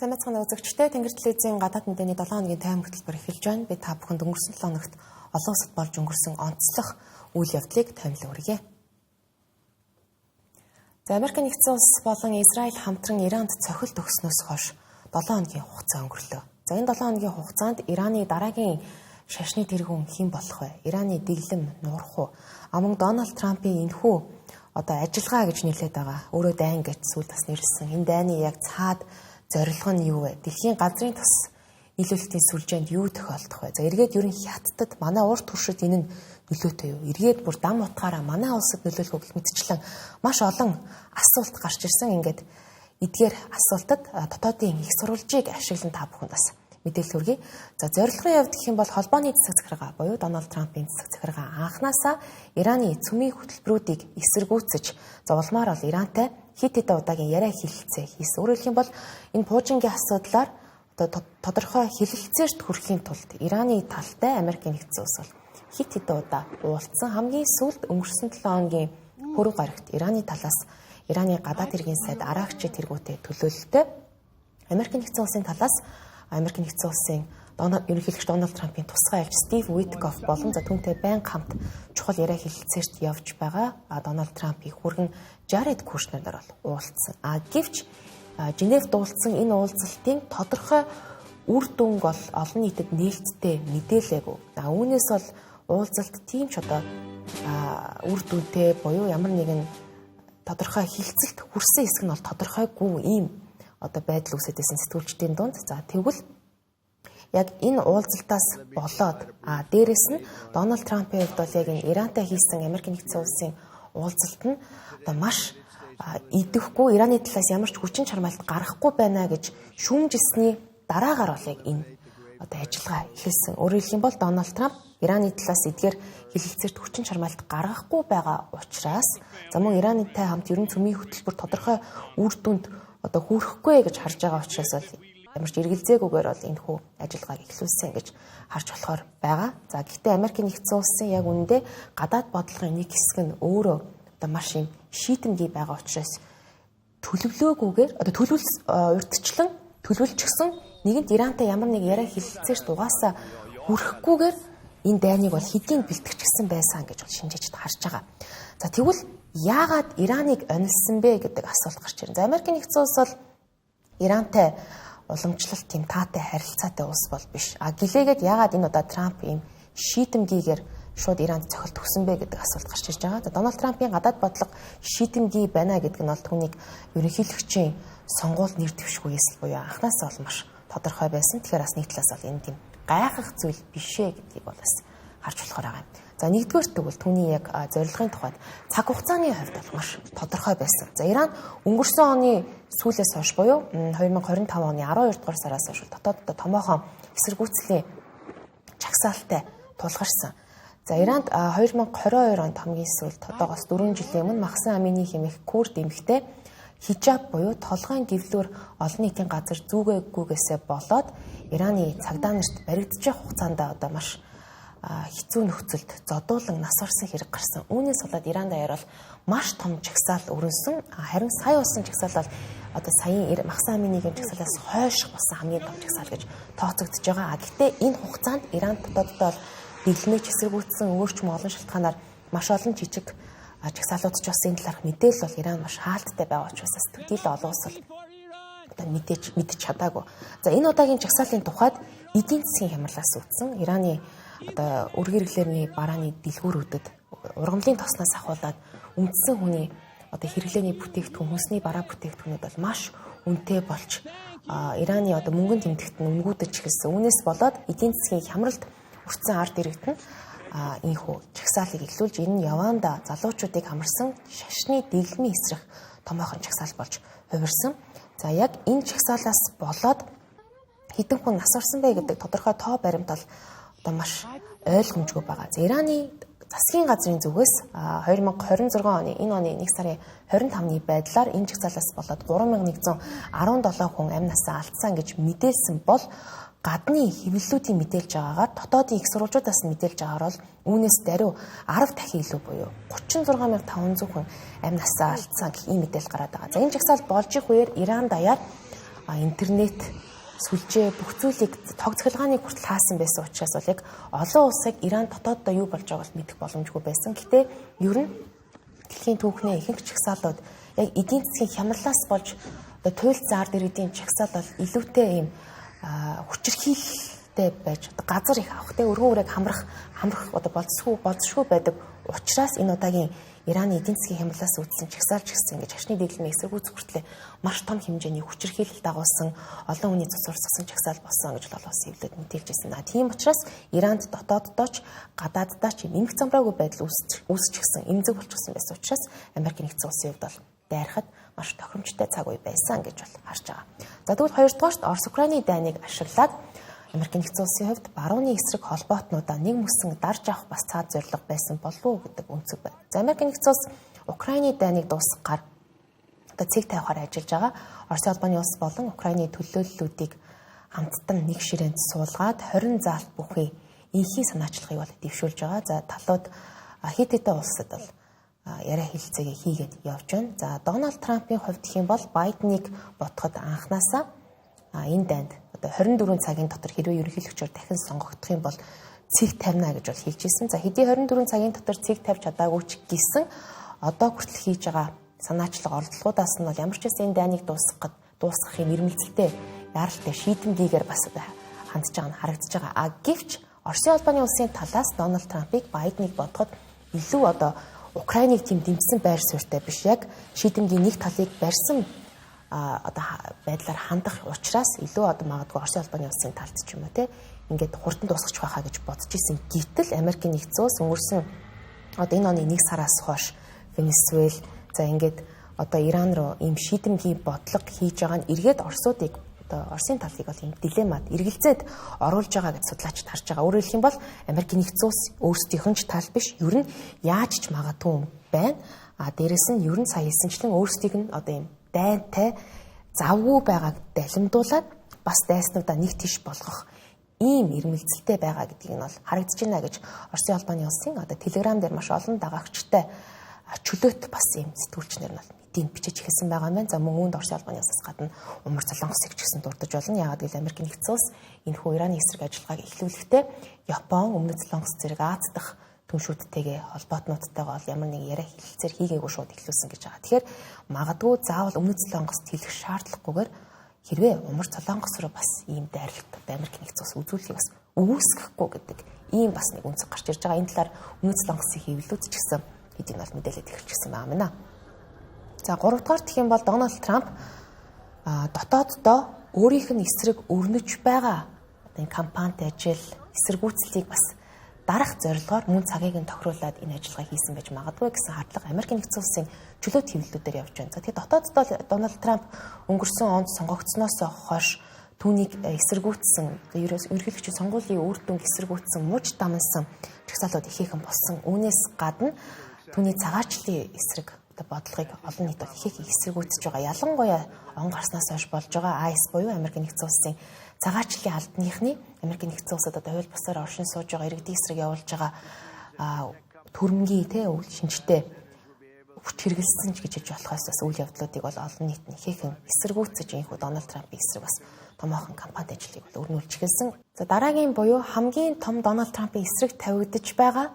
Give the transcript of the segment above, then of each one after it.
Сайн бацхан үзэгчтэй Тэнгэр телевизийн гадаад мэдээний 7 хоногийн тайм хөтөлбөр эхэлж байна. Би та бүхэнд өнгөрсөн 7 хоногт олон улсад болж өнгөрсөн онцлог үйл явдлыг томилон хүргэе. За Америк нэгдсэн улс болон Израиль хамтран Иранд цохилт өгснөөс хойш 7 хоногийн хугацаа өнгөрлөө. За энэ 7 хоногийн хугацаанд Ираны дараагийн шашны тэргүүн хэн болох вэ? Ираны дэглэм нуурах уу? Амун Дональд Трампын энэхүү ажиллагаа гэж нэлээд байгаа. Өөрөө дайн гэж сүүлд бас нэрлсэн. Энэ дайны яг цаад зорилго нь юу вэ? Дэлхийн газрын тус нийлүүлэлтийн сүлжээнд юу тохиолдох вэ? За эргээд ерөн хятадд манай урт туршид энэ нь нөлөөтэй юу? Эргээд бүр дам утгаараа манай улсад нөлөөлөх гэх мэтчлэн маш олон асуулт гарч ирсэн. Ингээд эдгээр асуултад дотоодын их сурвалжийг ашиглан та бүхэнд бас мэдээлэл хүргэе. За зорилгын хувьд гэх юм бол холбооны засаг захиргаа буюу Дональд Трампын засаг захиргаа анханасаа Ираны цөмийн хөтөлбөрүүдийг эсэргүүцэж зовлмаар бол Ирантай хит хэдэн удаагийн яриа хэлэлцээ хийсэн. Өөрөөр хэлбэл бол энэ пуужингийн асуудлаар тодорхой хэлэлцээрт хүрэхийн тулд Ираны талтай Америкийн нэгдсэн улс бол хит хэдэн удаа уулзсан. Хамгийн сүүлд өнгөрсөн 7 хоногийн пүрэв гарагт Ираны талаас Ираны гадаад хэргийн сайд Аракчи тэргүүтэй төлөөлөлтөй Америкийн нэгдсэн улсын талаас Америк нэгдсэн улсын ерөнхийлөгч Дональд Трампын тусгай айлч Стив Уиткоф болон түүнтэй байнга хамт чухал яриа хэлэлцээрт явж байгаа Дональд Трампын хүргэн Жаред Кушнерээр бол уулзсан. Гэвч Женевт уулзсан энэ уулзалтын тодорхой үр дүнг бол олон нийтэд нээлттэй мэдээлээгүй. Үүнээс бол уулзалт тийм ч үр дүнтэй буюу ямар нэгэн тодорхой хилцэлт хүрсэн хэсэг нь бол тодорхойгүй ийм байдал үүсэж байсан сэтгүүлчдийн дунд. За тэгвэл яг энэ уулзалтаас болоод дээрэс нь Дональд Трампын хувьд бол яг энэ Ирантай хийсэн Америк нэгдсэн улсын уулзалт нь маш идэвхгүй Ираны талаас ямар ч хүчин чармайлт гарахгүй байна гэж шүүмжилсний дараагаар бол яг энэ ажиллагаа эхэлсэн. Өөрөөр хэлэх юм бол Дональд Трамп Ираны талаас эдгээр хэлэлцээрт хүчин чармайлт гаргахгүй байгаа учраас мөн Ирантай хамт ерөн цөмийн хөтөлбөр тодорхой үр дүнд хүрхгүй гэж харж байгаа учраас бол ямар ч эргэлзээгүйгээр бол энэ хүү ажиллагааг эхлүүлсэн гэж харж болохоор байгаа. За гэхдээ Америк нэгдсэн улсын яг үүндээ гадаад бодлогын нэг хэсэг нь өөрөө маш юм шийдэмгий байгаа учраас төлөвлөөгүйгээр урьдчилан төлөвлөжсөн нэгэнт Ирантай ямар нэг яриа хэлэлцээрт угаасаа хүрэхгүйгээр энэ дайныг бол хэдийн бэлтгэжсэн байсан гэж бол шинжээчд харж байгаа. За тэгвэл яагаад Ираныг онилсан бэ гэдэг асуулт гарч ирнэ. За Америк нэгдсэн улс бол Ирантай уламжлалт тийм таатай харилцаатай улс бол биш. Гэлээгээд яагаад энэ удаа Трамп ийм шийдэмгийгээр шууд Иранд цохилт өгсөн бэ гэдэг асуулт гарч ирж байгаа. Дональд Трампын гадаад бодлого шийдэмгий байна гэдэг нь бол түүнийг ерөнхийлөгчийн сонгуульд нэр дэвшгүйээс буюу анхнаасаа бол маш тодорхой байсан. Тэгэхээр бас нэг талаас бол энэ тийм гайхах зүйл бишээ гэдгийг бол бас харж болохоор байгаа юм. За нэгдүгээр тэгвэл түүний яг зорилгын тухайд цаг хугацааны хувьд бол маш тодорхой байсан. За Иран өнгөрсөн оны сүүлээс хойш буюу 2025 оны 12 дугаар сараас хойш дотооддоо томоохон эсэргүүцлийн чагсаалттай тулгарсан. За Иранд 2022 онд хамгийн сүүлд одоогоос 4 жилийн өмнө Махсан Амини хэмээх курд эмэгтэй хижаб буюу толгойн гэвлүүр олон нийтийн газар зүүгээгүйгээсээ болоод Ираны цагдаа нарт баригдаж явах хугацаанд маш хэцүү нөхцөлд зодуулан нас орсон хэрэг гарсан. Үүнээс болоод Иран даяар бол маш том жагсаал өрнсөн. Харин сая болсон жагсаал бол саяын Махсан Аминигийн жагсаалаас хойш болсон хамгийн том жагсаал гэж тооцогдож байгаа. Гэхдээ энэ хугацаанд Иран дотооддоо дэглэмж эсэргүүцсэн өөрчлөм олон шалтгаанаар маш олон жижиг жагсаалууд ч бас энэ талаарх мэдээлэл бол Иран маш хаалттай байгаа учраас төдийлөн олон улс бол мэдж чадаагүй. За энэ удаагийн жагсаалын тухайд эдийн засгийн хямралаас үүдсэн Ираны өргө хэрэглээний барааны дэлгүүрүүдэд ургамлын тоснаас ахуулаад үндсэн хүний хэрэглээний бүтээгдэхүүн хүнсний бараа бүтээгдэхүүнүүд бол маш үнэтэй болж Ираны мөнгөнд тэмдэгт нь өнгүүдэж эхэлсэн. Үүнээс болоод эдийн засгийн хямралд өртсөн ард иргэд нь ийхүү жагсаалыг эхлүүлж энэ нь яванда залуучуудыг хамарсан шашны дэглэмийн эсрэх томоохон жагсаал болж хувирсан. За яг энэ жагсаалаас болоод хэдэн хүн нас орсон бэ гэдэг тодорхой тоо баримт бол маш ойлгомжгүй байгаа. За Ираны засгийн газрын зүгээс 2026 оны энэ оны 1 сарын 25-ны байдлаар энэ жагсаалаас болоод 3117 хүн амь насаа алдсан гэж мэдээлсэн бол гадны хэвлэлүүдийн мэдээлж байгаагаар дотоодын их сурвалжуудаас нь мэдээлж байгаагаар бол үүнээс даруй 10 дахин илүү буюу 36500 хүн амь насаа алдсан гэх ийм мэдээлэл гараад байгаа. За энэ жагсаал болж их үеэр Иран даяар интернет, сүлжээ бүх зүйлийг тог цахилгааны хүртэл хаасан байсан учраас бол яг олон улсыг Иран дотооддоо юу болж байгааг мэдэх боломжгүй байсан. Гэхдээ ер нь дэлхийн түүхний ихэнх чагсаалууд яг эдийн засгийн хямралаас болж туйл заар дээр эдийн чагсаал бол илүүтэй ийм хүчирхийлэлтэй байж газар их авах те өргөн үрэг хамрах болцсгүй байдаг учраас энэ удаагийн Ираны эдийн засгийн хямралаас үүдсэн чагсаалж гисэн гэж хашны дэглэмийн эсэргүүц хүртлээр маш том хэмжээний хүчирхийлэл дагуулсан олон хүний цуцурсгасан чагсаал болсон гэж олон улсын хэвлэлд мэдээлжсэн. Тийм учраас Иранд дотооддоо ч гадааддаа ч эмх замбраагүй байдал үүсчихсэн, эмзэг болчихсон байсан учраас Америк нэгдсэн улсын хувьд бол дайрахад маш тохиромжтой цаг үе байсан гэж бол харж байгаа. За тэгвэл хоёрдугаарт Орос Украины дайныг ашиглаад Америк нэгдсэн улсын хувьд барууны эсрэг холбоотнуудаа нэг мөсөн дарж авах бас цаад зорилго байсан болов уу гэдэг үнцэг байна. За Америк нэгдсэн улс Украины дайныг дуусгахаар одоо цэг тавихаар ажиллаж байгаа. Оросын албаны улс болон Украины төлөөллүүдийг хамттан нэг ширээнд суулгаад 20 заалт бүхий инхий санаачлагыг бол дэвшүүлж байгаа. За талууд хэд хэдэн улсад бол яриа хэлцээгээ хийгээд явж байна. За Дональд Трампын хувьд гэх юм бол Байденыг ботход анханасаа энэ дайнд одоо 24 цагийн дотор хэрвээ ерөнхийлөгчөөр дахин сонгогдох юм бол цэг тавина гэж бол хэлж ирсэн. За хэдий 24 цагийн дотор цэг тавьж чадаагүй ч гэсэн одоо хүртэл хийж байгаа санаачлаг оролдлогоудаас нь бол ямар ч байсан энэ дайныг дуусгахын нэрмэлцэлтэй яралтай шийдэмгийгээр бас хандж байгаа нь харагдаж байгаа. Гэвч Оросын албаны улсын талаас Дональд Трампыг Байденыг ботход илүү одоо Украиныг тийм дэмжсэн байр суурьтай биш, яг шийдэмгийн нэг талыг барьсан одоо байдлаар хандах учраас илүү одоо магадгүй Оросын албаны улсын талд ч юм уу те ингээд хурдан дуусгах байхаа гэж бодож исэн. Гэтэл Америкийн нэгдсэн улс өнгөрсөн одоо энэ оны 1 сараас хойш Венесуэл за ингээд одоо Иран руу ийм шийдэмгийн бодлого хийж байгаа нь эргээд Оросуудыг одоо Оросын талыг бол ийм дилеммад эргэлзээд оруулж байгаа гэж судлаачид харж байгаа. Өөрөөр хэлэх юм бол Америкийн нэгдсэн улс өөрсдийнх нь тал биш, ер нь яаж ч магадгүй байна. Дээрэс нь ер нь сая хэлсэнчлэн өөрсдийг нь одоо ийм дайнтай завгүй байгааг далимдуулаад бас дайснуудаа нэг тийш болгох ийм ирмэлцэлтэй байгаа гэдгийг нь бол харагдаж байна гэж Оросын албаны улсын одоо Telegram дээр маш олон дагагчтай чөлөөт бас ийм сэтгүүлчнэр нь мэдийн бичиж эхэлсэн байгаа юм байна. За мөн үүнд Оросын албаны улсаас гадна Умар Солонгосыг ч гэсэн дурдж болно. Яагаад гэвэл Америк нэгдсэн улс энэхүү Ираны эсрэг ажиллагааг эхлүүлэхдээ Япон, Өмнөд Солонгос зэрэг Аз дахь түншүүдтэйгээ холбоотнуудтайгаа бол ямар нэг яриа хэлэлцээр хийгээгүй шууд эхлүүлсэн гэж байгаа. Тэгэхээр магадгүй заавал Өмнөд Солонгост хэлэх шаардлагагүйгээр хэрвээ Умар Солонгос руу бас ийм дайралт Америк нэгдсэн улс үзүүлэхийг бас үүсгэхгүй гэдэг ийм бас нэг үнцэг гарч ирж байгаа. Энэ талаар Өмнөд Солонгосын хэвлэлүүд ч гэсэн хэдийн бол мэдээлэл ихэрчсэн байгаа юм байна. За 3 дугаар гэх юм бол Дональд Трамп дотооддоо өөрийнх нь эсрэг өрнөж байгаа энэ кампанит ажил эсэргүүцлийг бас дарах зорилгоор мөн цагийг нь тохируулаад энэ ажиллагаа хийсэн байж магадгүй гэсэн хардлага Америк нэгдсэн улсын чөлөөт хэвлэлүүдээр явж байна. За тэгээд дотооддоо Дональд Трамп өнгөрсөн онд сонгогдсноос хойш түүнийг эсэргүүцсэн ерөнхийлөгчийн сонгуулийн үр дүнг эсэргүүцсэн мууч дамнсан чагсаалууд ихээхэн болсон. Үүнээс гадна түүний цагаачлалын эсрэг бодлогыг олон нийт их эсэргүүцэж байгаа. Ялангуяа он гарснаас хойш болж байгаа ICE буюу Америк нэгдсэн улсын цагаачлалын албаныхны Америк нэгдсэн улсад одоо хууль бусаар оршин сууж байгаа иргэдийн эсрэг явуулж байгаа төрөнгийн үйл шинжтэй хүч хэрэгэлсэн ч гэж хэлж болохоос бас үйл явдлуудыг бол олон нийт нь ихээхэн эсэргүүцэж инхүү Дональд Трампын эсрэг бас томоохон кампани ажлыг бол өрнүүлж эхэлсэн. За дараагийн буюу хамгийн том Дональд Трампын эсрэг тавигдж байгаа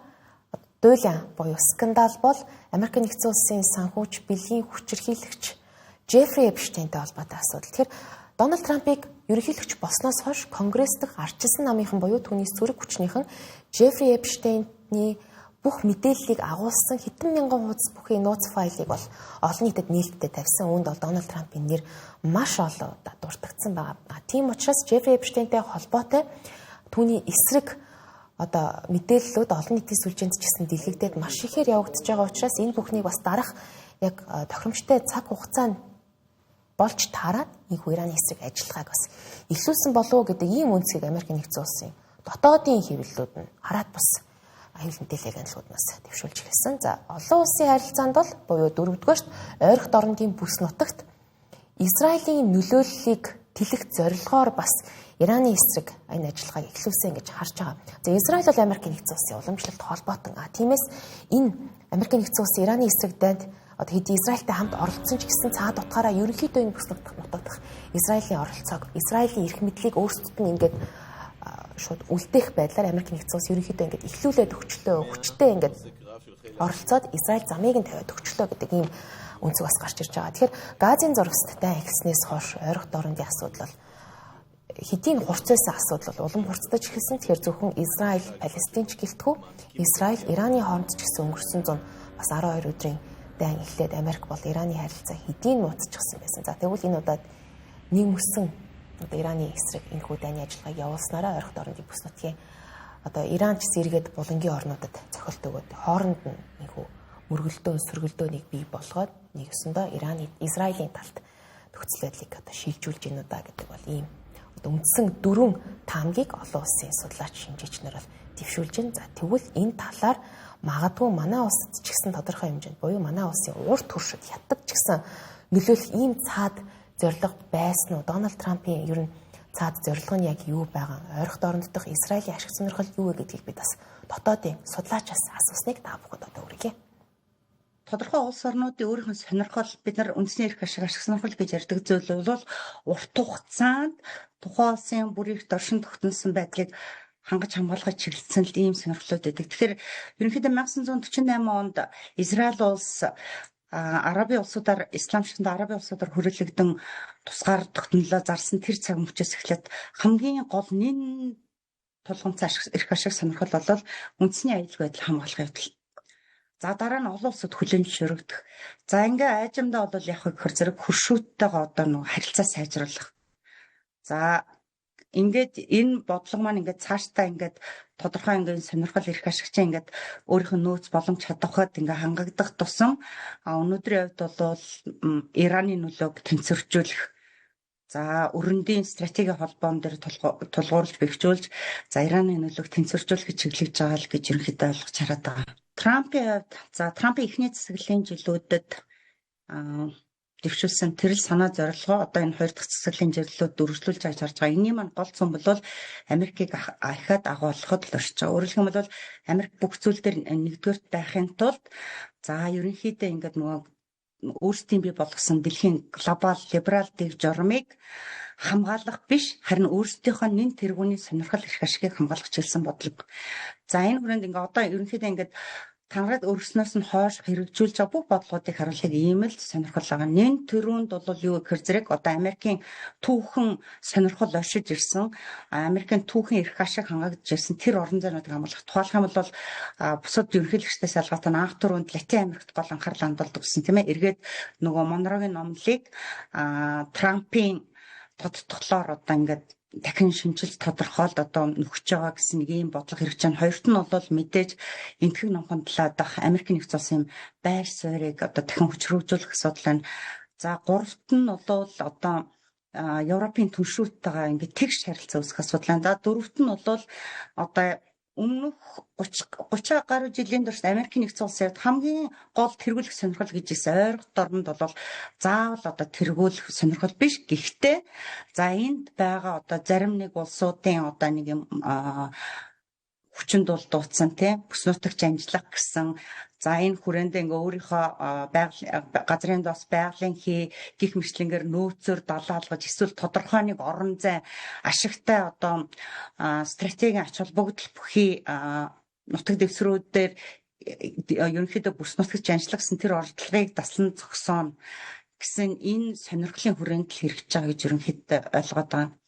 дуйлан буюу скандал бол Америк нэгдсэн улсын санхүүж бэлгийн хүчирхийлэгч Жеффри Эпштейнтэй холбоотой асуудал. Тэгэхээр Дональд Трампыг ерөнхийлөгч болсноос хойш Конгресс дахь ардчилсан намынхан буюу түүний цэрэг хүчнийхэн Жеффри Эпштейний бүх мэдээллийг агуулсан хэдэн мянган хуудас бүхий нууц файлыг бол олон нийтэд нээлттэй тавьсан. Үүнд бол Дональд Трампын нэр маш олон дуртагдсан байгаа. Тийм учраас Жеффри Эпштейнтэй холбоотой түүний эсрэг одоо мэдээллүүд олон нийтийн сүлжээнд ч гэсэн дэлгэгдээд маш ихээр явагдаж байгаа учраас энэ бүхнийг бас дарах яг тохиромжтой цаг хугацаанд болж таараад энэхүү Ираны эсрэг ажиллагааг бас эхлүүлсэн болов уу гэдэг ийм үнцгийг Америк нэгдсэн улсын дотоодын хэвлэлүүд нь хараад бас аюул мэдээлэл агентлагууднаас дэвшүүлж эхэлсэн. За олон улсын харилцаанд бол буюу 4-р ойрхон дорнодын бүс нутагт Израилийн нөлөөллийг тэлэх зорилгоор бас Ираны эсрэг энэ ажиллагааг эхлүүлсэн гэж харж байгаа. За Израиль бол Америк нэгдсэн улсын уламжлалт холбоотон тиймээс энэ Америк нэгдсэн улсын Ираны эсрэг дайнд одоо хэдий Израильтай хамт оролцсон ч гэсэн цаад утгаараа ерөнхийдөө энэ бүс нутагт Израилийн оролцоог, Израилийн эрх мэдлийг өөрсдөд нь ингээд шууд үлдээх байдлаар Америк нэгдсэн улс ерөнхийдөө ингээд эхлүүлээд хүчтэй ингээд оролцоод Израиль замыг нь тавиад өгчлөө гэдэг ийм үнцэг бас гарч ирж байгаа. Тэгэхээр Газийн зурагстай эхэлснээс хойш ойрох дорнодын асуудал бол хэдийн хурц байсан асуудал бол улам хурцтаж эхэлсэн. Тэгэхээр зөвхөн Израиль, Палестинч гэлтгүү Израиль, Ираны хооронд ч гэсэн өнгөрсөн 100 бас 12 өдрийн дан эхлээд Америк бол Ираны харилцаа хэдийн нууцчихсан байсан. За тэгвэл энэ удаад нэг мөсөн одоо Ираны эсрэг энэхүү дайны ажиллагааг явуулснараа ойрох дорнодын бүс нутгийн одоо Иран ч зэрэгэд булангийн орнуудад цохилт өгөөд хооронд нь энэхүү мөргөлдөөн сөргөлдөөнийг бий болгоод нэгсэндээ Ираны Израилийн талд нөхцөл байдлыг одоо шилжүүлж гинэ удаа гэдэг бол ийм одоо үндсэн 4 таамгийг олон улсын судлаач шинжээчнэр бол дэвшүүлж байна. За тэгвэл энэ талаар магадгүй манай улсад ч гэсэн тодорхой хэмжээнд буюу манай улсын урт туршид хятад ч гэсэн нөлөөлөх ийм цаад зорилго байсан уу? Дональд Трампын ер нь цаад зорилго нь яг юу байгаа? Ойрох дорнод дахь Израилийн ашиг сонирхол юу вэ гэдгийг бид бас дотоодын судлаачаас асуусныг та бүхэнд одоо хүргье. Тодорхой улс орнуудын өөрийнх нь сонирхол бид нар үндэсний эрх ашиг сонирхол гэж ярьдаг зүйл бол урт хугацаанд тухайн улсын бүр их доршин тогтносон байдлыг хангаж хамгаалахад чиглэсэн л ийм сонирхлууд байдаг. Тэгэхээр ерөнхийдөө 1948 онд Израиль улс Арабын улсуудаар исламчтанд Арабын улсуудаар хөрөлдөгдөн тусгаар тогтнолоо зарсан тэр цаг мөчөөс эхлээд хамгийн гол нэн тулгамцсан эрх ашиг сонирхол бол үндэсний аюулгүй байдал хамгаалах явдал. За дараа нь олон улсад хүлээн зөвшөөрөгдөх. За ингээ айжмдаа бол яг хөр зэрэг хөршүүттэйгээ одоо нэг харилцаа сайжруулах. За ингээд энэ бодлого маань ингээд цаашдаа ингээд тодорхой ингээд сонирхол эрх ашигчаа ингээд өөрийнх нь нөөц боломж чадвархад ингээд хангагдах тусам өнөөдрийн хувьд бол Ираны нөлөөг тэнцвэржүүлэх. За өрөндийн стратегийн холбоон дээр тулгуурлаж бэхжүүлж за Ираны нөлөөг тэнцвэржүүлэх чиглэж байгаа л гэж ерөнхийдөө ойлгож хараад байгаа. Трампын хувьд Трампын эхний засаглалын жилүүдэд дэвшүүлсэн тэрл санаа зорилгоо одоо энэ хоёр дахь засаглалын жилүүд дөрвөлжүүлж харж байгаа. Энийн маань гол цом бол Америкийг ахаад агуулгахад л орж байгаа. Өөрөлдөх юм бол Америк бүх зүйл дээр нэгдүгээрт байхын тулд за ерөнхийдөө ингээд нөгөө өөрсдийн бий болгосон дэлхийн глобал либерал дэг журмыг хамгаалах биш харин өөрсдийнхөө нэн тэргүүний сонирхол эрх ашигыг хамгаалах чиглэсэн бодлого. За энэ хүрээнд ингээд одоо ерөнхийдөө ингээд тангараад өргснөөс нь хойш хэрэгжүүлж байгаа бүх бодлогуудыг харуулдаг ийм л сонирхол байгаа. Нэн төрөнд бол юу гэхээр зэрэг одоо Америкийн түүхэн сонирхол оршиж ирсэн, Америкийн түүхэн эрх ашиг хангагдж ирсэн тэр орон зайнуудыг хамгаалах. Тухайлх юм бол бусад ерөнхийлөгчдөөс ялгаатай анх түрүүнд Латин Америкт гол анхаарал хандуулдаг гэсэн тийм ээ. Эргээд нөгөө Монрогийн номлыг Трампын тодтоглоор одоо ингээд дахин шинжилж тодорхойлд одоо нөхөж байгаа гэсэн нэг ийм бодлого хэрэгж байна. Хоёрт нь бол мэдээж энтхэг номхон талаа дах Америк нэгдсэн улсын байр суурийг одоо дахин хүчрхэгжүүлэх асуудал байна. За гуравт нь бол одоо Европын түншүүртэйгээ ингээд тэгш харилцаа үүсгэх асуудал байна. За дөрөвт нь бол одоо өмнөх 30 гаруй жилийн турш Америкийн нэгдсэн улсын хамгийн гол тэргүүлэх сонирхол гэж ирсэн ойрох дорнод бол заавал одоо тэргүүлэх сонирхол биш. Гэхдээ за энд байгаа одоо зарим нэг улсуудын одоо нэг юм хүчинд бол дууцсан тийм бүс нутагч амжлах гэсэн. За энэ хүрээнд ингээ өөрийнхөө газрын дос байгалийн гих мэтлэнгээр нөөцөөр далаалгаж эсвэл тодорхой нэг орон зай ашигтай одоо стратегийн ач холбогдол бүхий нутаг дэвсгэрүүдээр ерөнхийдөө бүс нутагч амжлах гэсэн тэр ордлогыг таслан зогсооно гэсэн энэ сонирхлын хүрээнд л хэрэгж байгаа гэж ерөнхийдөө ойлгоод байгаа.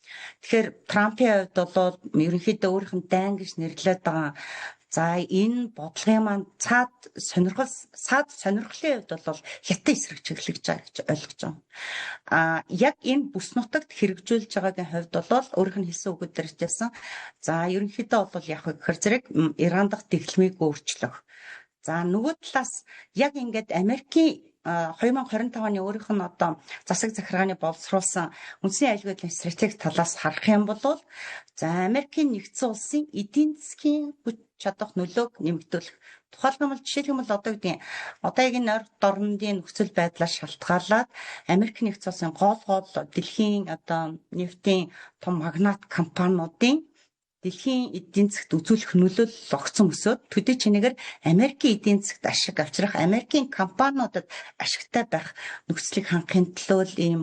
Тэгэхээр Трампын хувьд бол ерөнхийдөө өөрийнх нь дайн гэж нэрлээд байгаа. За энэ бодлогын маань цаад сонирхлын хувьд бол хятад эсрэг чиглэж байгаа гэж ойлгож байна. Яг энэ бүс нутагт хэрэгжүүлж байгаагийн хувьд бол өөрийнх нь хэлсэн үгүүд дээр хэлсэн. За ерөнхийдөө бол яг гэхэр зэрэг Иран дахь дэглэмийг өөрчлөх. За нөгөө талаас яг ингээд Америкийн 2025 оны өөрийнх нь одоо засаг захиргааны боловсруулсан үндэсний аюулгүй байдлын стратеги талаас харах юм бол за Америкийн нэгдсэн улсын эдийн засгийн хүч чадах нөлөөг нэмэгдүүлэх. Тухайлбал жишээлх юм бол одоо гэдэг яг энэ ойрхон дорнодын нөхцөл байдлаас шалтгаалаад Америк нэгдсэн улсын гол дэлхийн одоо нефтийн том магнат компаниудын дэлхийн эдийн засгт үзүүлэх нөлөөлөл огцон өсөөд төдий чинээгээр Америкийн эдийн засгт ашиг авчрах, Америкийн компаниудад ашигтай байх нөхцөлийг хангахын төлөө л ийм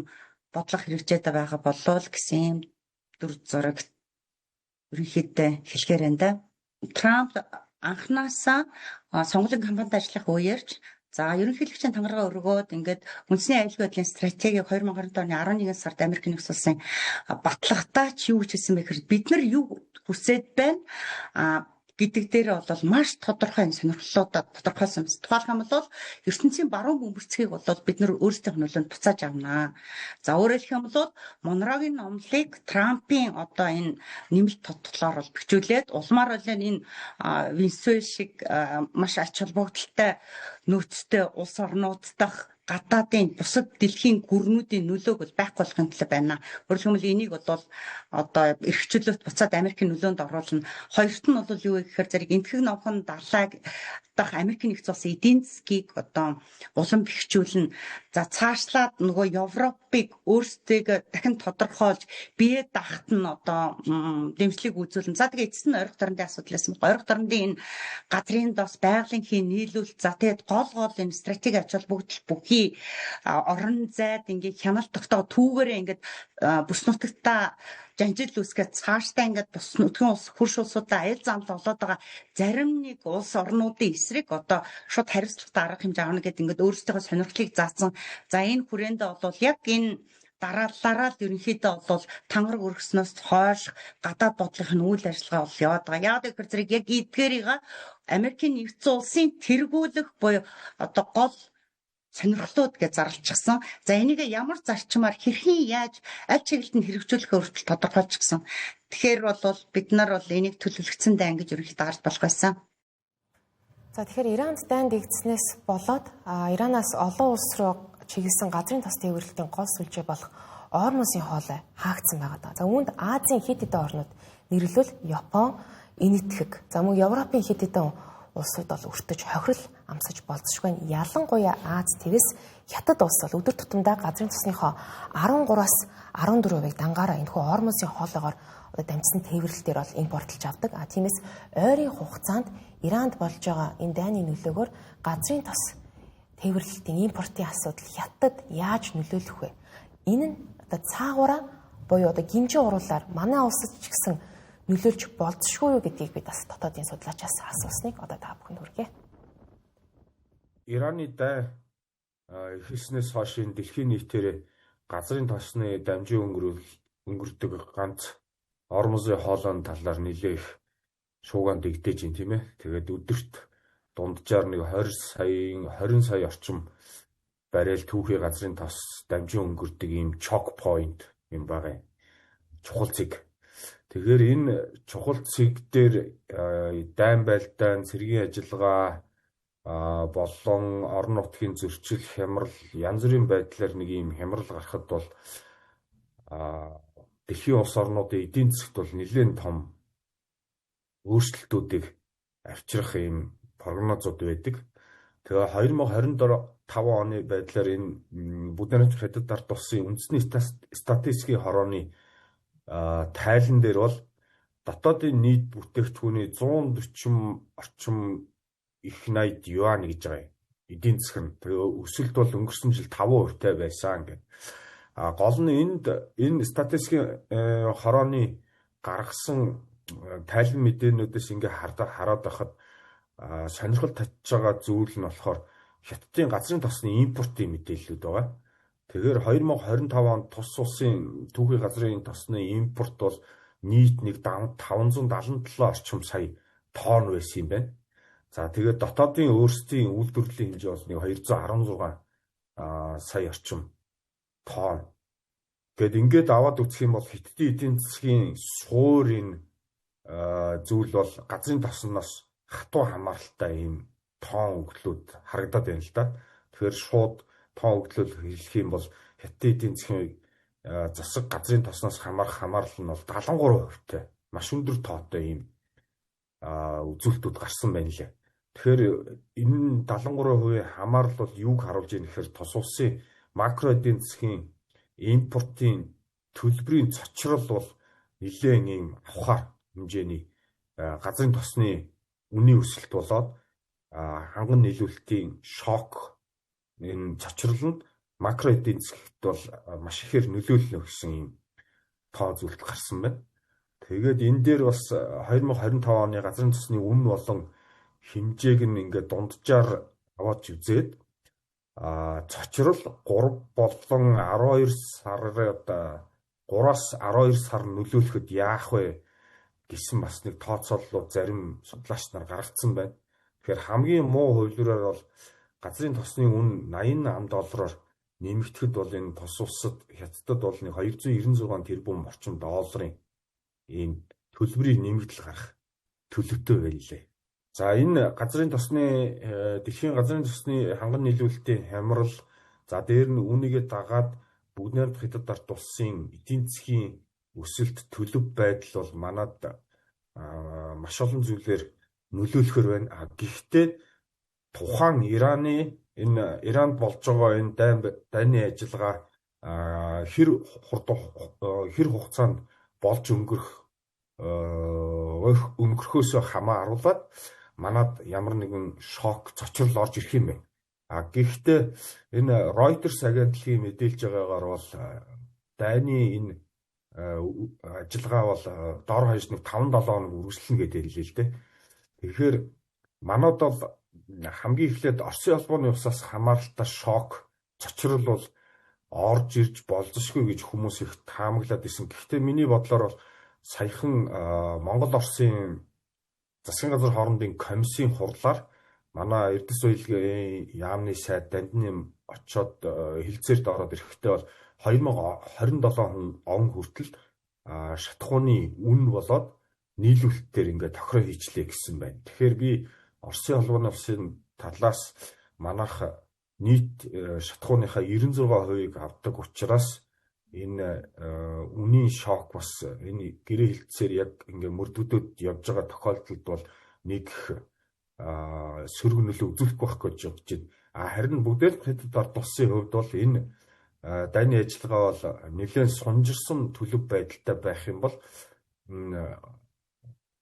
бодлого хэрэгжээд байгаа болов гэсэн юм дүр зураг ерөнхийдөө хэлэхээр энэ да. Трамп анхнаасаа сонгуулийн кампанид ажиллах үеэрч ерөнхийлөгчийн тангараа өргөөд ингээд үндэсний аюулгүй байдлын стратегийг 2022 оны 11 сард Америк нэгдсэн улсын батлагтаа ч юу гэж хэлсэн бэ гэхээр бид нар юу хүсээд байна гэдэг дээр бол маш тодорхой сонирхлуудад тодорхойлсон юм. Тухайлх юм бол ертөнцийн баруун бөмбөрцгийг бол бид нар өөрсдийнх нь нөлөөнд буцааж авнаа. Өөрөөр хэлэх юм бол Монрогийн номлыг Трампын одоо энэ нэмэлт тодтолоор бол бичүүлээд улмаар бол энэ Венесуэл шиг маш ач холбогдолтой нөөцтэй улс орнууд дахь гадаадын бусад дэлхийн гүрнүүдийн нөлөөг бол байхгүй болохын төлөө байна. Өөрөлдөх юм энийг бол одоо эрхчлөлт буцаад Америкийн нөлөөнд оруулна. Хоёрт нь бол юу вэ гэхээр зэрэг энтхэг новхон далайг дах Америкийн нэгдсэн улсын эдийн засгийг одоо улам бэхжүүлнэ. Цаашлаад нөгөө Европыг өөрсдөө дахин тодорхойлж бие даахт нь одоо дэмжлэг үзүүлнэ. Тэгээ эцэст нь ойрох дарамтын асуудал байсан. Ойрох дарамтын энэ газрын дос байгалийн хийн нийлүүлэлт тэгээд гол энэ стратеги ач холбогдол бүхий орон зайд ингээд хяналт тогтоо түүгээрээ ингээд бүс нутагтаа жанжил үүсгээд цаашдаа ингээд бус нутгийн улс хөрш улсуудаа аял замд олоод байгаа зарим нэг улс орнуудын эсрэг одоо шууд хариуцлагатай арга хэмжээ авна гэдэг ингээд өөрсдийнхөө сонирхлыг заасан. Энэ хүрээндээ бол яг энэ дараалалаараа л ерөнхийдөө бол тангараг өргөснөөс хойш гадаад бодлогын үйл ажиллагаа бол яваад байгаа. Яг гэхээр зэрэг яг эдгээрийг Америкийн нэгдсэн улсын тэргүүлэх буюу одоо гол сонирхлууд гэж зарлчихсан. Энийг ямар зарчмаар хэрхэн яаж аль чиглэлд нь хэрэгжүүлэхээ хүртэл тодорхойлчихсан. Тэгэхээр бол бид нар бол энийг төлөвлөгдсөн дайн гэж ерөнхийдөө гарч болох байсан. Тэгэхээр Иранд дайн дэгдснээс болоод Иранаас олон улс руу чиглэсэн газрын тос тээвэрлэлтийн гол сүлжээ болох Ормузын хоолой хаагдсан байгаа. Үүнд Азийн хэд хэдэн орнууд нэрлвэл Япон, Энэтхэг, мөн Европын хэд хэдэн улсууд бол өртөж хохирол амсаж болцсохгүй. Ялангуяа Аз твэс Хятад улс бол өдөр тутамдаа газрын тосныхоо 13-аас 14%-ийг дангаараа энэхүү Ормузын хоолойгоор дамжсан тээвэрлэлтээр бол импортлж авдаг. Тиймээс ойрын хугацаанд Иранд болж байгаа энэ дайны нөлөөгөөр газрын тос тээвэрлэлтийн импортын асуудал Хятад яаж нөлөөлөх вэ? Энэ нь цаагаараа буюу гинжин уруулаар манай улсад ч гэсэн нөлөөлж болзошгүй юу гэдгийг би бас дотоодын судлаачаас асуусныг та бүхэнд хүргэе. Ираны дай эхэлснээс хойш дэлхийн нийтээр газрын тосны дамжин өнгөрдөг ганц Ормузын хоолойн талаар нэлээх шууган дэгдэж байна тийм ээ. Тэгээд өдөрт дунджаар нэг 20 сая орчим баррел түүхий газрын тос дамжин өнгөрдөг ийм чок point юм байгаа. Чухал цэг. Тэгэхээр энэ чухал цэг дээр дайн байлдаан, цэргийн ажиллагаа болон орон нутгийн зөрчил, хямрал, янз бүрийн байдлаар нэг ийм хямрал гарахад бол дэлхийн улс орнуудын эдийн засгт бол нэлээд том өөрчлөлтүүдийг авчрах ийм прогнозууд байдаг. Тэгээ 2025 оны байдлаар энэ Будапешт Хятад ард улсын үндэсний статистикийн хорооны тайлан дээр бол дотоодын нийт бүтээгдэхүүний 140 орчим их 80 юань гэж байгаа юм. Эдийн засаг нь тэгээ өсөлт бол өнгөрсөн жил 5% байсан гэх. Гол нь энэ статистикийн хорооны гаргасан тайлан мэдээнүүдээс ингээ хараад байхад сонирхол татж байгаа зүйл нь болохоор Хятадын газрын тосны импортын мэдээллүүд байгаа. Тэгэхээр 2025 онд тус улсын түүхий газрын тосны импорт бол нийт нэг 577 орчим сая тонн байсан юм байна. Тэгээд дотоодын өөрсдийн үйлдвэрлэлийн хэмжээ бол нэг 216 сая орчим тонн. Тэгэд ингээд аваад үзэх юм бол Хятадын эдийн засгийн суурийн зүйл бол газрын тосноос хатуу хамааралтай ийм тоон өгдлүүд харагдаад байна л да. Тэгэхээр шууд тоон өгдлөл хэлэх юм бол Хятадын эдийн засгийн засаг газрын тосноос хамаарал нь бол 73%-тэй маш өндөр тоотой ийм үзүүлэлтүүд гарсан байна лээ. Тэгэхээр энэ 73% хамаарал бол юуг харуулж ийм гэхээр тус улсын макро эдийн засгийн импортын төлбөрийн цочрол бол нэлээд ийм авахаар хэмжээний газрын тосны үнийн өсөлт болоод ханган нийлүүлэлтийн шок энэ цочрол нь макро эдийн засагт бол маш ихээр нөлөөлнө гэсэн юм тоо зүйлд гарсан байна. Тэгээд энэ дээр бас 2025 оны газрын тосны үн болон хэмжээг нь ингээд дунджаар аваад үзээд цочрол 3 болон 12 сард 3-аас 12 сар нөлөөлөхөд яах вэ гэсэн бас нэг тооцооллууд зарим судлаач нар гаргацсан байна. Тэгэхээр хамгийн муу хувилбараар бол газрын тосны үн $88 нэмэгдэхэд бол энэ тос улсад хятадд бол нэг 296 тэрбум орчим долларын ийм төлбөрийн нэмэгдэл гарах төлөвтэй байлээ. За энэ газрын тосны дэлхийн газрын тосны ханган нийлүүлэлтийн хямрал за дээр нь үүнийгээ дагаад бүгд найрамд хятад ард улсын эдийн засгийн өсөлт төлөв байдал бол манад маш олон зүйлээр нөлөөлөхөр байна. Гэхдээ тухайн Иранд болж байгаа энэ дайны ажиллагаа хэр хугацаанд болж өнгөрөхөөс хамааруулаад манад ямар нэгэн шок цочрол орж ирэх юм байна. Гэхдээ энэ Reuters агентлагийн мэдээлж байгаагаар бол дайны энэ ажиллагаа бол дор хаяж нэг 5-7 хоног үргэлжлэнэ гэдэг хэлээ л дээ. Тэгэхээр манад бол хамгийн эхлээд Оросын холбооны усаас хамааралтай шок цочрол бол орж ирж болзошгүй гэж хүмүүс их таамаглаад исэн. Гэхдээ миний бодлоор бол саяхан Монгол Оросын засгийн газар хоорондын комиссийн хурлаар манай Эрдэс соёлын яамны сайд Дандин очоод хилцээрд ороод ирэхдээ бол 2027 он хүртэл шатхууны үн болоод нийлүүлэлтээр ингээд тохироо хийчлээ гэсэн байна. Тэгэхээр би Оросын холбооны улсын талаас манайх нийт шатхууныхаа 96%-ийг авдаг учраас энэ үнийн шок бас энэ гэрээ хилцээр яг ингээд мөрдөгдөд явж байгаа тохиолдолд бол нэг сөрөг нөлөө үзүүлэх байх гэж бодож байна. Харин бүгдээр хятад ард улсын хувьд бол энэ дайны ажиллагаа бол нэлээд сунжирсан төлөв байдалтай байх юм бол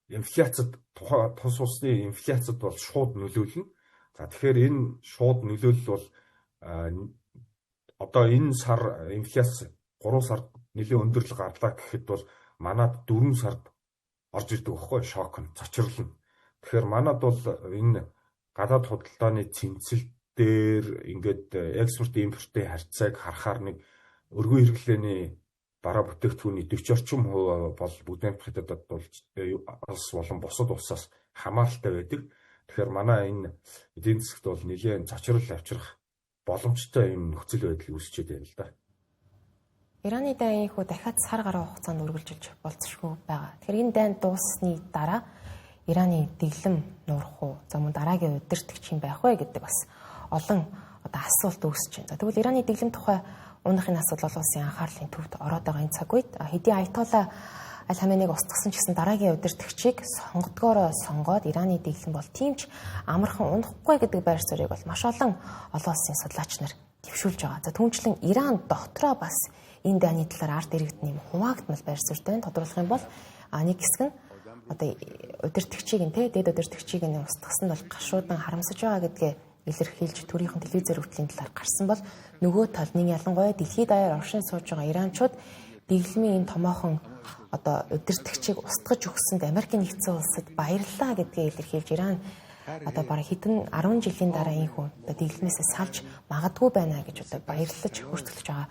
инфляцид тус улсны инфляцид бол шууд нөлөөлнө. За тэгэхээр энэ шууд нөлөөлөл бол одоо энэ сар инфляц 3 сард нэлээд өндөрлөг гарлаа гэхэд бол манад 4 сард орж ирдэг байхгүй шок нь цочрлно. Тэгэхээр манад бол энэ гадаад худалдааны цэнцэл дээр ингээд экспорт импортын харьцааг харахаар нэг өргөн хэрэглээний бараа бүтээгдэхүүний 40 орчим хувь бол бүгд хятадд болж улс болон бусад улсаас хамааралтай байдаг. Тэгэхээр манай энэ эдийн засгт бол нэлээд цочрол авчрах боломжтой юм нөхцөл байдал үүсчээд байна л да. Ираны дайн хүү дахиад сар гаруй хугацаанд үргэлжилж болцсохгүй байгаа. Тэгэхээр энэ дайн дууссаны дараа Ираны дэглэм нуурах уу? За мөн дараагийн удирдагч юм байх вэ гэдэг бас олон одоо асуулт үүсэж байна. Тэгвэл Ираны дэглэм тухай уунахын асуудал олон улсын анхаарлын төвд ороод байгаа энэ цаг үед хэдий Аятолла аль хаменыг устгасан ч гэсэн дараагийн удирдагчийг сонгодгоороо сонгоод Ираны дэглэм бол тиймч амархан унахгүй гэдэг байр суурийг бол маш олон улсын судлаач нар дэвшүүлж байгаа. За түүнчлэн Иран дотроо бас энэ дайны талаар ард иргэдний хуваагдмал байр суурьтай тодруулах юм бол нэг хэсэг нь одоо удирдагчийг нь дээд удирдагчийг нь устгасан бол гашуудан харамсаж байгаа гэдгээ илэрхийлж төрийнхэн телевизээр хүртлийн талаар гарсан бол нөгөө тал нэг ялангуяа дэлхийд даяар оршин сууж байгаа иранчууд дэглэмийн энэ томоохон одоо удирдагчийг устгаж өгсөнд Америкийн нэгдсэн улсад баярлалаа гэдгээ илэрхийлж Иран одоо бараг хэдэн 10 жилийн дараа энэ хүн одоо дэглэмээсээ салж магадгүй байна гэж одоо баярлаж хөртөлж байгаа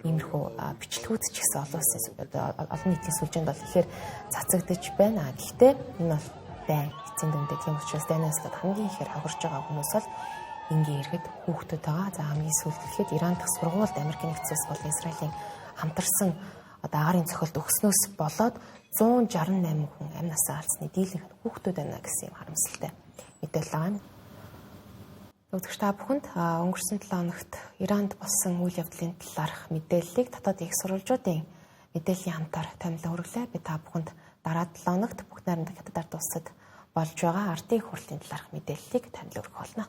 иймэрхүү бичлэгүүд ч гэсэн олон нийтийн сүлжээнд бол ихээр цацагдж байна. Гэхдээ энэ бол дайн эцсийн дүндээ тийм учраас дайнаас хамгийн ихээр хохирж байгаа хүмүүс бол ингийн иргэд хүүхдүүд байгаа. За хамгийн сүүлд гэхэд Иран дахь сургуульд Америкийн нэгдсэн улс болон Израилийн хамтарсан одоо агарын цохилт өгснөөс болоод 168 хүн амь насаа алсны дийлэнх хүүхдүүд байна гэсэн юм харамсалтай мэдээлэл байгаа. Үзэгч та бүхэнд өнгөрсөн 7 хоногт Иранд болсон үйл явдлын талаарх мэдээллийг дотоод их сурвалжуудын мэдээллийн хамтаар танилцуулан хүргэлээ. Би та бүхэнд дараа 7 хоногт бүгд найрамдах хятад ард улсад болж байгаа ардын хурлын талаарх мэдээллийг танилцуулах болно.